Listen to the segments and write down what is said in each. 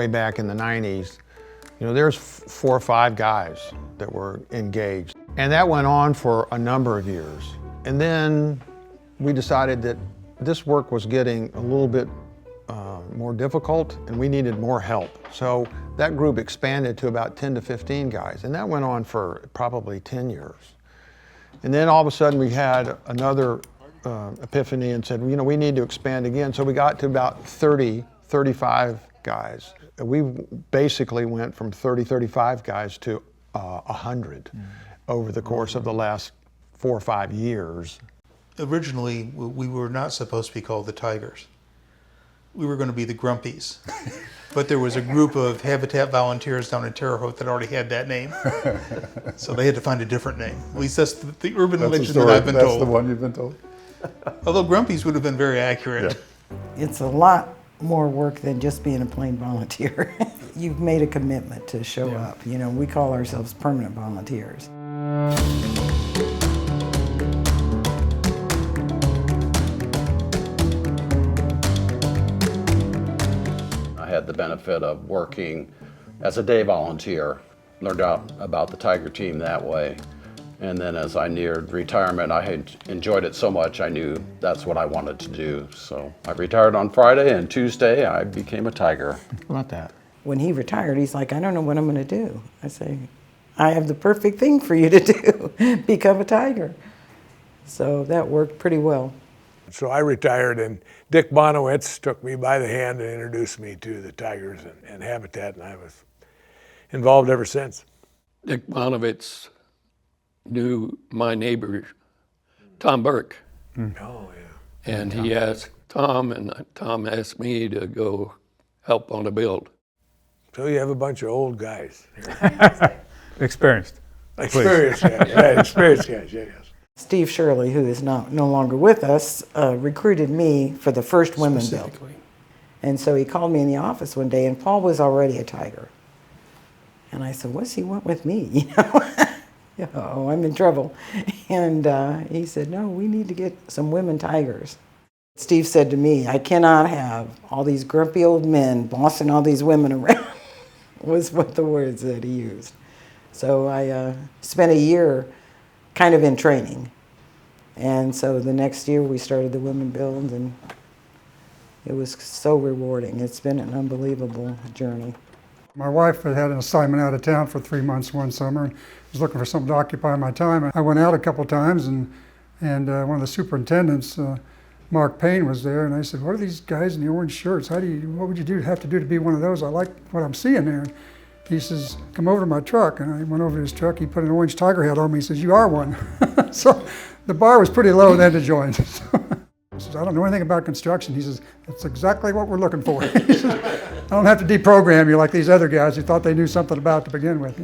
way back in the 90s, there's 4 or 5 guys that were engaged. And that went on for a number of years. And then we decided that this work was getting a little bit more difficult and we needed more help. So that group expanded to about 10 to 15 guys, and that went on for probably 10 years. And then all of a sudden we had another epiphany and said, we need to expand again. So we got to about 30, 35 guys. We basically went from 30, 35 guys to 100 over the course of the last 4 or 5 years. Originally, we were not supposed to be called the Tigers. We were going to be the Grumpies. But there was a group of Habitat volunteers down in Terre Haute that already had that name. So they had to find a different name. At least that's the urban legend that I've been told. That's the one you've been told? Although Grumpies would have been very accurate. Yeah. It's a lot more work than just being a plain volunteer. You've made a commitment to show up. We call ourselves permanent volunteers. I had the benefit of working as a day volunteer, learned out about the Tiger team that way. And then as I neared retirement, I had enjoyed it so much, I knew that's what I wanted to do. So I retired on Friday, and Tuesday I became a Tiger. How about that? When he retired, he's like, I don't know what I'm going to do. I say, I have the perfect thing for you to do, become a Tiger. So that worked pretty well. So I retired, and Dick Bonowitz took me by the hand and introduced me to the Tigers and Habitat, and I was involved ever since. Dick Bonowitz knew my neighbor, Tom Burke. Oh, yeah. And he asked Tom, and Tom asked me to go help on a build. So you have a bunch of old guys here. Experienced. Experienced guys, right, experienced guys, yes. Steve Shirley, who is no longer with us, recruited me for the first women build. And so he called me in the office one day, and Paul was already a Tiger. And I said, what's he want with me? Oh, I'm in trouble. And he said, no, we need to get some women Tigers. Steve said to me, I cannot have all these grumpy old men bossing all these women around, was what the words that he used. So I spent a year kind of in training. And so the next year we started the Women Build, and it was so rewarding. It's been an unbelievable journey. My wife had an assignment out of town for 3 months one summer and was looking for something to occupy my time. I went out a couple times, and one of the superintendents, Mark Payne, was there, and I said, what are these guys in the orange shirts? What would you have to do to be one of those? I like what I'm seeing there. And he says, come over to my truck. And I went over to his truck. He put an orange Tiger hat on me. He says, you are one. So the bar was pretty low then to join. He says, I don't know anything about construction. He says, that's exactly what we're looking for. He says, I don't have to deprogram you like these other guys who thought they knew something about to begin with.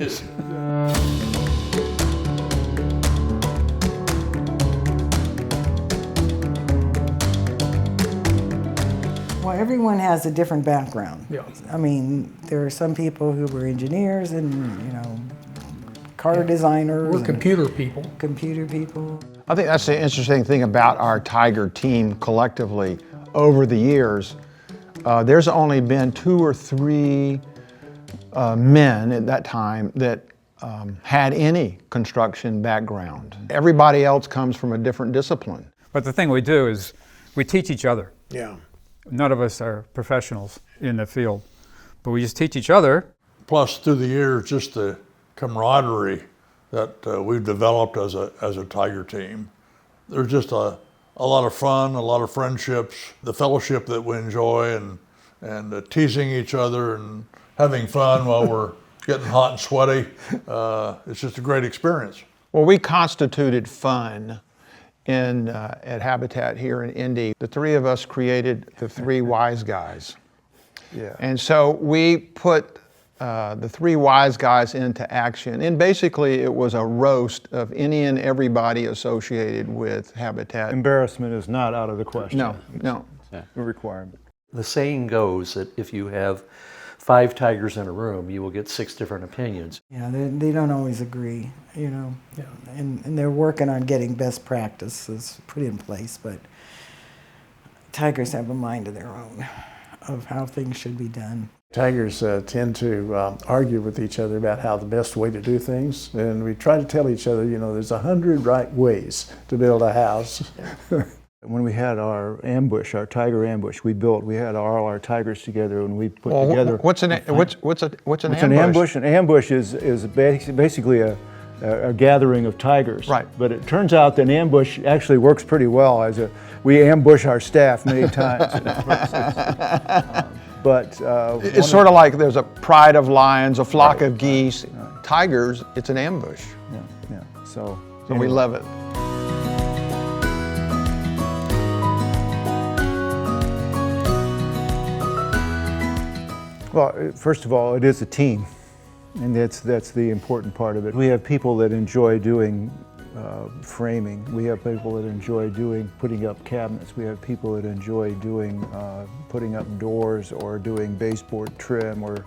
Well, everyone has a different background. Yeah. I mean, there are some people who were engineers and, car designers. We're computer people. Computer people. I think that's the interesting thing about our Tiger team collectively. Over the years, there's only been 2 or 3 men at that time that had any construction background. Everybody else comes from a different discipline. But the thing we do is we teach each other. Yeah. None of us are professionals in the field, but we just teach each other. Plus, through the years, just the camaraderie that we've developed as a Tiger team. There's just a lot of fun, a lot of friendships, the fellowship that we enjoy, and teasing each other and having fun while we're getting hot and sweaty. It's just a great experience. Well, we constituted fun at Habitat here in Indy. The 3 of us created the 3 wise guys. Yeah. And so we put the 3 wise guys into action. And basically it was a roast of any and everybody associated with Habitat. Embarrassment is not out of the question. No. A requirement. The saying goes that if you have 5 tigers in a room, you will get 6 different opinions. Yeah, they don't always agree, Yeah. And they're working on getting best practices put in place, but Tigers have a mind of their own of how things should be done. Tigers tend to argue with each other about how the best way to do things, and we try to tell each other, you know, there's 100 right ways to build a house. When we had our ambush, our tiger ambush, we had all our tigers together, and we put Well, together. what's an ambush? An ambush? An ambush is basically a gathering of tigers. Right. But it turns out that an ambush actually works pretty well. We ambush our staff many times. But It's sort of like there's a pride of lions, a flock of geese. Tigers, it's an ambush. Yeah. So we anyway. love it. Well, first of all, it is a team, and that's the important part of it. We have people that enjoy doing framing. We have people that enjoy putting up cabinets. We have people that enjoy putting up doors or doing baseboard trim, or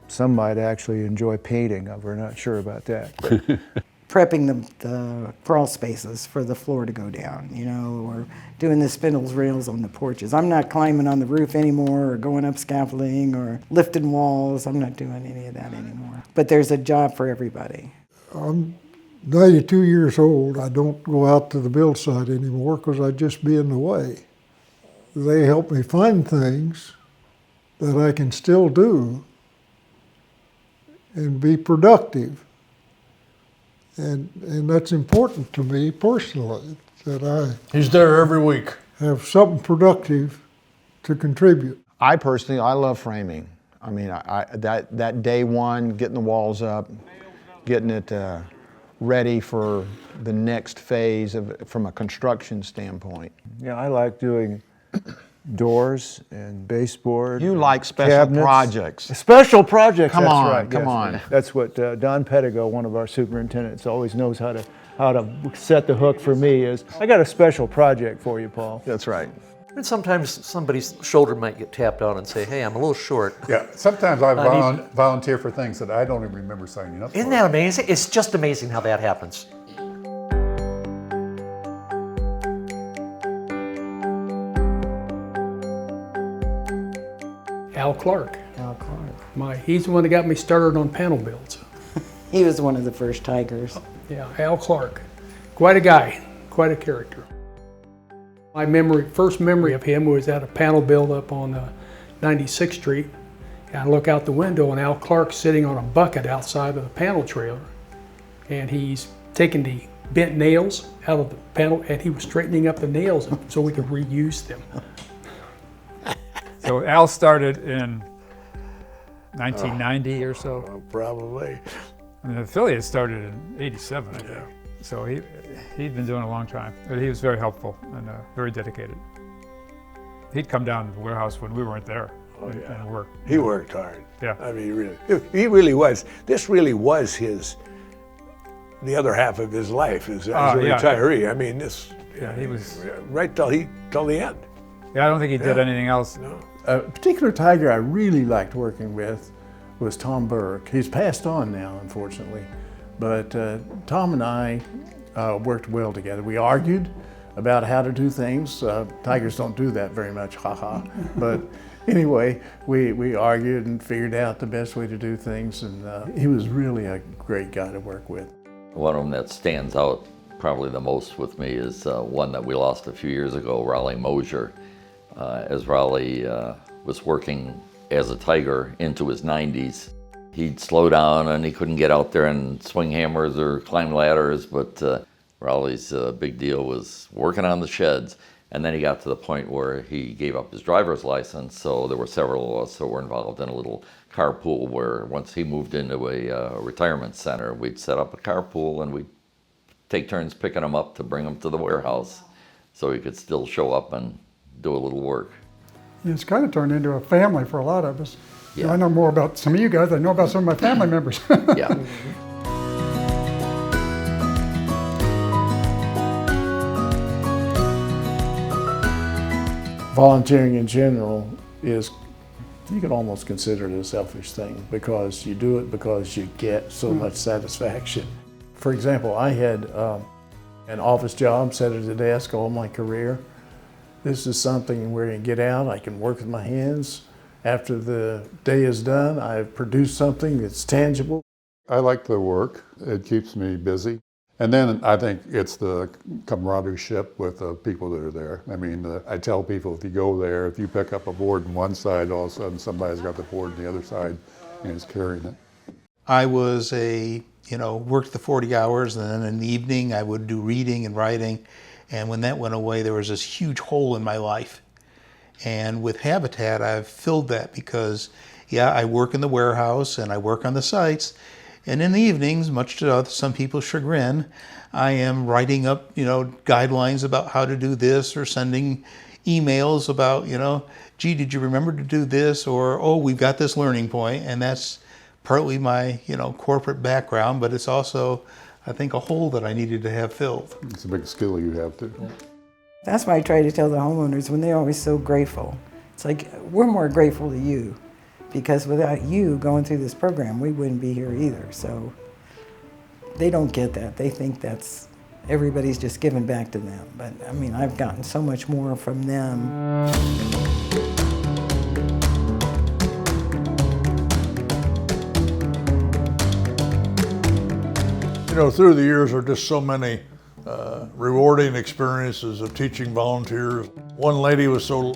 some might actually enjoy painting. We're not sure about that. But Prepping the crawl spaces for the floor to go down, you know, or doing the spindles rails on the porches. I'm not climbing on the roof anymore or going up scaffolding or lifting walls. I'm not doing any of that anymore. But there's a job for everybody. I'm 92 years old. I don't go out to the build site anymore because I'd just be in the way. They help me find things that I can still do and be productive. And that's important to me personally, that He's there every week. have something productive to contribute. I personally, I love framing. I mean, that day one, getting the walls up, getting it ready for the next phase from a construction standpoint. yeah, I like doing doors and baseboard. You and like special cabinets. projects. Special projects. Come that's on, right, come yes. on. That's what Don Pedigo, one of our superintendents, always knows how to set the hook for me. Is I got a special project for you, Paul. That's right. And sometimes somebody's shoulder might get tapped on and say, hey, I'm a little short. Yeah, sometimes I volunteer for things that I don't even remember signing up for. Isn't that amazing? It's just amazing how that happens. Al Clark. Al Clark. He's the one that got me started on panel builds. He was one of the first Tigers. Yeah, Al Clark. Quite a guy, quite a character. My first memory of him was at a panel build up on 96th Street. And I look out the window and Al Clark's sitting on a bucket outside of the panel trailer. And he's taking the bent nails out of the panel and he was straightening up the nails so we could reuse them. So Al started in 1990 or so. Probably. And the affiliate started in 87, I think. So he'd been doing it a long time. But he was very helpful and very dedicated. He'd come down to the warehouse when we weren't there and work. He worked hard. Yeah. I mean, he really was. This really was the other half of his life as a retiree. I mean, he was right till the end. Yeah, I don't think he did anything else. No. A particular Tiger I really liked working with was Tom Burke. He's passed on now, unfortunately. But Tom and I worked well together. We argued about how to do things. Tigers don't do that very much, haha. But anyway, we argued and figured out the best way to do things, and he was really a great guy to work with. One of them that stands out probably the most with me is one that we lost a few years ago, Raleigh Mosier. As Raleigh was working as a Tiger into his 90s, he'd slow down and he couldn't get out there and swing hammers or climb ladders, but Raleigh's big deal was working on the sheds. And then he got to the point where he gave up his driver's license, so there were several of us that were involved in a little carpool where once he moved into a retirement center, we'd set up a carpool and we'd take turns picking him up to bring him to the warehouse so he could still show up and do a little work. It's kind of turned into a family for a lot of us. Yeah. I know more about some of you guys. I know about some of my family members. Yeah. Volunteering in general is, you can almost consider it a selfish thing because you do it because you get so much satisfaction. For example, I had an office job, sat at a desk all my career. This is something where you get out, I can work with my hands, After the day is done, I've produced something that's tangible. I like the work. It keeps me busy. And then I think it's the camaraderie with the people that are there. I mean, I tell people if you go there, if you pick up a board on one side, all of a sudden somebody's got the board on the other side and is carrying it. I was worked the 40 hours, and then in the evening I would do reading and writing. And when that went away, there was this huge hole in my life. And with Habitat, I've filled that because, yeah, I work in the warehouse and I work on the sites. And in the evenings, much to some people's chagrin, I am writing up, guidelines about how to do this, or sending emails about, gee, did you remember to do this? Or, oh, we've got this learning point. And that's partly my, corporate background, but it's also, I think, a hole that I needed to have filled. It's a big skill you have too. Yeah. That's why I try to tell the homeowners when they're always so grateful. It's like, we're more grateful to you, because without you going through this program, we wouldn't be here either. So they don't get that. They think that's, everybody's just giving back to them. But I mean, I've gotten so much more from them. Through the years, there are just so many rewarding experiences of teaching volunteers. One lady was so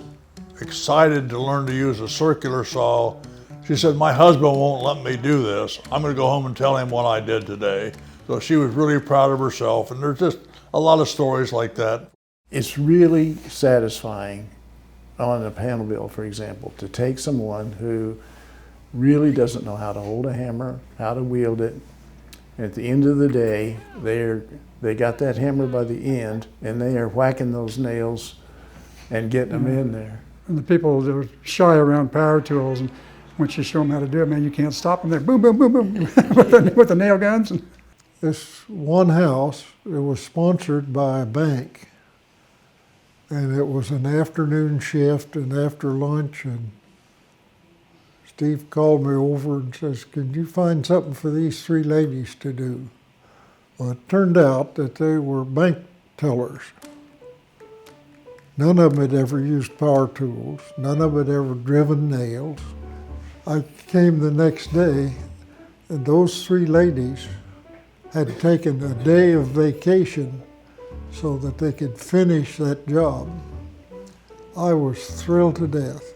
excited to learn to use a circular saw. She said, my husband won't let me do this. I'm going to go home and tell him what I did today. So she was really proud of herself, and there's just a lot of stories like that. It's really satisfying on a panel build, for example, to take someone who really doesn't know how to hold a hammer, how to wield it. And at the end of the day, they got that hammer by the end, and they are whacking those nails and getting them in there. And the people that are shy around power tools, and once you show them how to do it, man, you can't stop them. They're boom, boom, boom, boom, with the nail guns. This one house, it was sponsored by a bank, and it was an afternoon shift, and after lunch, and Steve called me over and says, "Can you find something for these three ladies to do?" Well, it turned out that they were bank tellers. None of them had ever used power tools. None of them had ever driven nails. I came the next day, and those three ladies had taken a day of vacation so that they could finish that job. I was thrilled to death.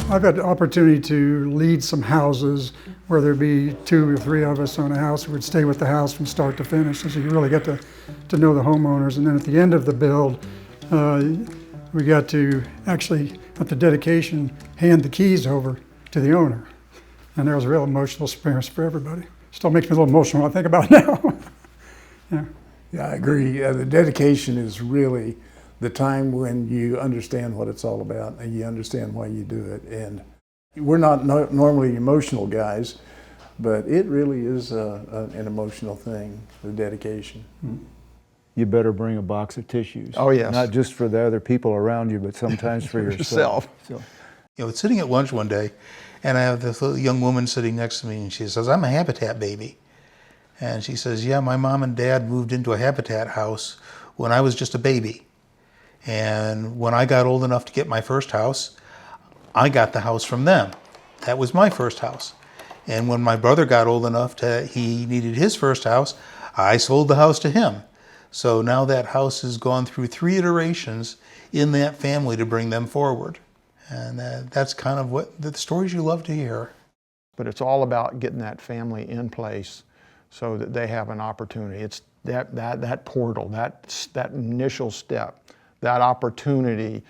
I've had the opportunity to lead some houses where there'd be 2 or 3 of us on a house who would stay with the house from start to finish. So you really get to know the homeowners. And then at the end of the build, we got to actually, at the dedication, hand the keys over to the owner. And there was a real emotional experience for everybody. Still makes me a little emotional when I think about it now. Yeah, I agree. The dedication is really the time when you understand what it's all about and you understand why you do it. And we're not normally emotional guys, but it really is an emotional thing, the dedication. You better bring a box of tissues. Oh, yes. Not just for the other people around you, but sometimes for yourself. So. It's sitting at lunch one day, and I have this little young woman sitting next to me, and she says, "I'm a Habitat baby." And she says, "Yeah, my mom and dad moved into a Habitat house when I was just a baby. And when I got old enough to get my first house, I got the house from them. That was my first house. And when my brother got old enough he needed his first house, I sold the house to him. So now that house has gone through 3 iterations in that family to bring them forward." And that's kind of what the stories you love to hear. But it's all about getting that family in place so that they have an opportunity. It's that portal, that initial step, that opportunity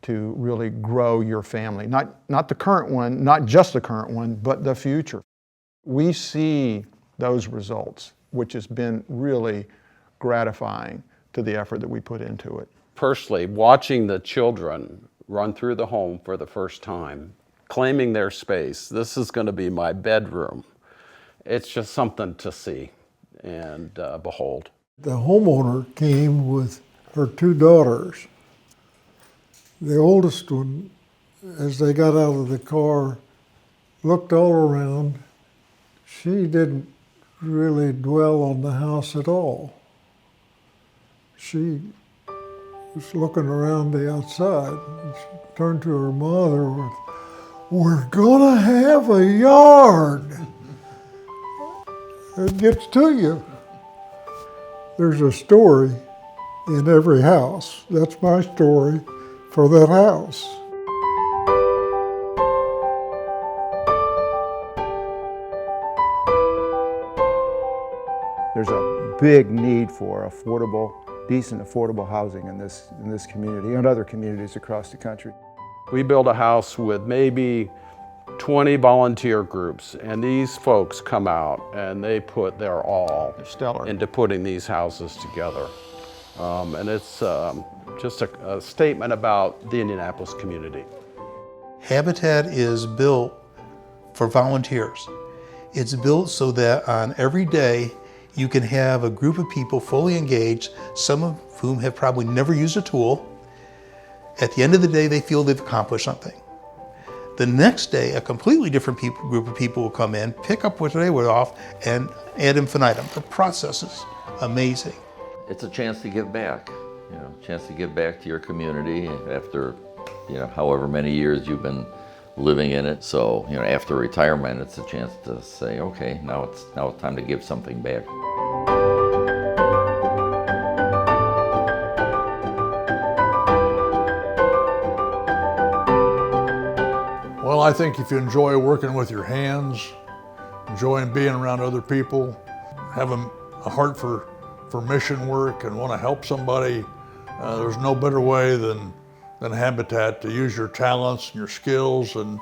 to really grow your family. Not the current one, not just the current one, but the future. We see those results, which has been really gratifying to the effort that we put into it. Personally, watching the children run through the home for the first time, claiming their space, this is going to be my bedroom. It's just something to see and behold. The homeowner came with her 2 daughters. The oldest one, as they got out of the car, looked all around. She didn't really dwell on the house at all. She was looking around the outside and she turned to her mother with, "We're gonna have a yard." It gets to you. There's a story in every house. That's my story for that house. There's a big need for affordable, decent affordable housing in this community and other communities across the country. We build a house with maybe 20 volunteer groups, and these folks come out and they put their all Stellar. into putting these houses together. And it's just a statement about the Indianapolis community. Habitat is built for volunteers. It's built so that on every day you can have a group of people fully engaged, some of whom have probably never used a tool. At the end of the day, they feel they've accomplished something. The next day, a completely different group of people will come in, pick up what they were off, and ad infinitum. The process is amazing. It's a chance to give back, a chance to give back to your community after, however many years you've been living in it. So, after retirement, it's a chance to say, okay, now it's time to give something back. Well, I think if you enjoy working with your hands, enjoying being around other people, having a heart for mission work and want to help somebody, there's no better way than Habitat to use your talents and your skills and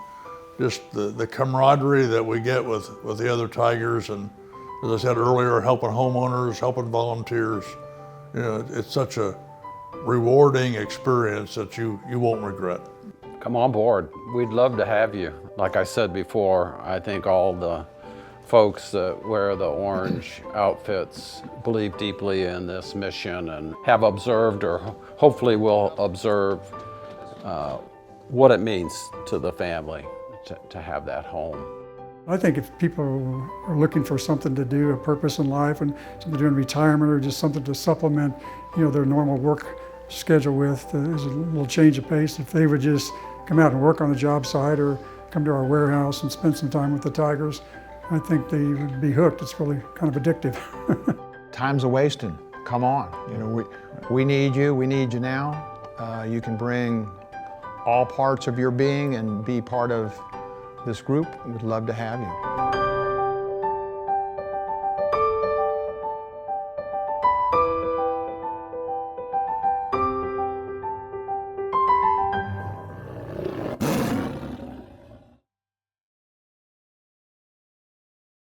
just the camaraderie that we get with the other Tigers. And as I said earlier, helping homeowners, helping volunteers. It's such a rewarding experience that you won't regret. Come on board. We'd love to have you. Like I said before, I think all the folks that wear the orange outfits believe deeply in this mission and have observed, or hopefully will observe, what it means to the family to have that home. I think if people are looking for something to do, a purpose in life, and something to do in retirement, or just something to supplement, their normal work schedule with, there's a little change of pace. If they would just come out and work on the job site or come to our warehouse and spend some time with the Tigers, I think they would be hooked. It's really kind of addictive. Time's a wasting. Come on. We need you. We need you now. You can bring all parts of your being and be part of this group. We'd love to have you.